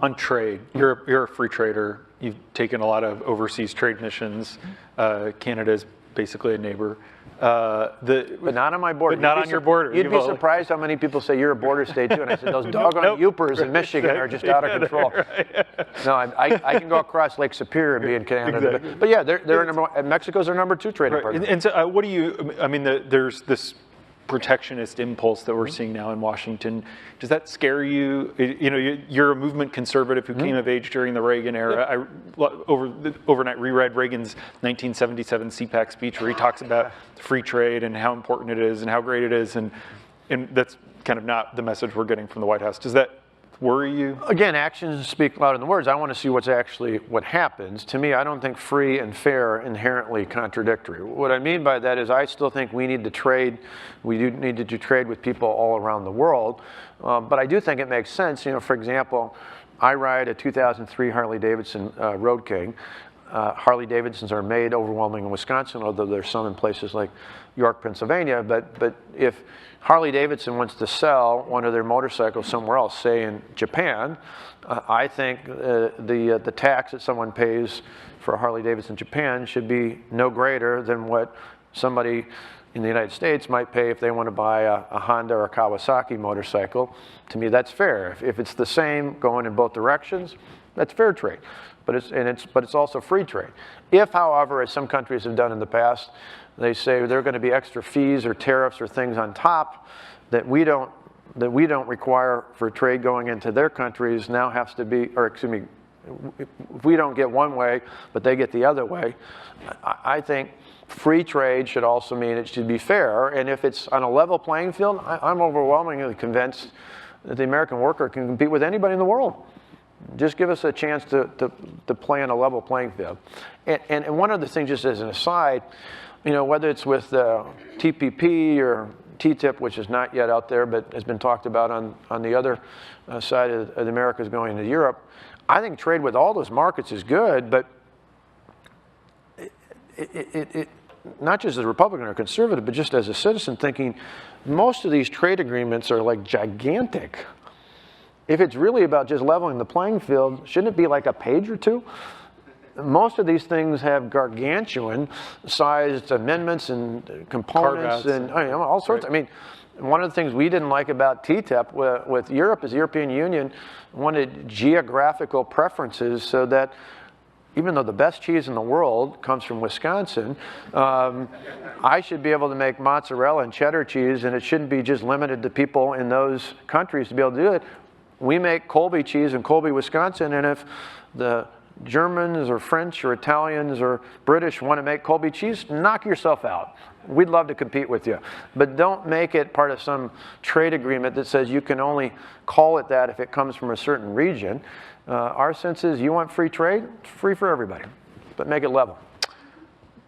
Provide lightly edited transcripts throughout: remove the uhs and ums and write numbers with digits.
On trade, you're a free trader. You've taken a lot of overseas trade missions. Canada is basically a neighbor. But not on my border. But not on your border. You'd be surprised how many people say you're a border state too. And I said, those doggone Yoopers in Michigan are just out of control. No, I can go across Lake Superior and be in Canada. Exactly. But yeah, they're number one. Mexico's our number 2 trading partner. And so what do you, I mean, there's this protectionist impulse that we're seeing now in Washington. Does that scare you? You know, you're a movement conservative who came of age during the Reagan era. I overnight reread Reagan's 1977 CPAC speech where he talks about free trade and how important it is and how great it is, and that's kind of not the message we're getting from the White House. Does that worry you? Again, actions speak louder than words. I want to see what happens. To me, I don't think free and fair are inherently contradictory. What I mean by that is I still think we need to trade. We do need to trade with people all around the world. But I do think it makes sense. You know, for example, I ride a 2003 Harley-Davidson Road King. Harley-Davidsons are made overwhelmingly in Wisconsin, although there's some in places like York, Pennsylvania. But if Harley-Davidson wants to sell one of their motorcycles somewhere else, say in Japan, I think the tax that someone pays for a Harley-Davidson Japan should be no greater than what somebody in the United States might pay if they want to buy a Honda or a Kawasaki motorcycle. To me, that's fair. If it's the same going in both directions, that's fair trade. But it's also free trade. If, however, as some countries have done in the past, they say there are going to be extra fees or tariffs or things on top that we don't require for trade going into their countries now has to be, or excuse me, if we don't get one way, but they get the other way, I think free trade should also mean it should be fair. And if it's on a level playing field, I'm overwhelmingly convinced that the American worker can compete with anybody in the world. Just give us a chance to play on a level playing field. And one other thing, just as an aside, you know, whether it's with TPP or TTIP, which is not yet out there, but has been talked about on the other side of the Americas going into Europe, I think trade with all those markets is good, but it not just as a Republican or conservative, but just as a citizen thinking, most of these trade agreements are like gigantic. If it's really about just leveling the playing field, shouldn't it be like a page or two? Most of these things have gargantuan sized amendments and components and all sorts. Right. I mean, one of the things we didn't like about TTIP with Europe is the European Union wanted geographical preferences so that even though the best cheese in the world comes from Wisconsin, I should be able to make mozzarella and cheddar cheese, and it shouldn't be just limited to people in those countries to be able to do it. We make Colby cheese in Colby, Wisconsin, and if the Germans or French or Italians or British want to make Colby cheese, knock yourself out. We'd love to compete with you. But don't make it part of some trade agreement that says you can only call it that if it comes from a certain region. Our sense is you want free trade, it's free for everybody, but make it level.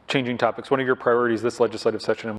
Changing topics, one of your priorities this legislative session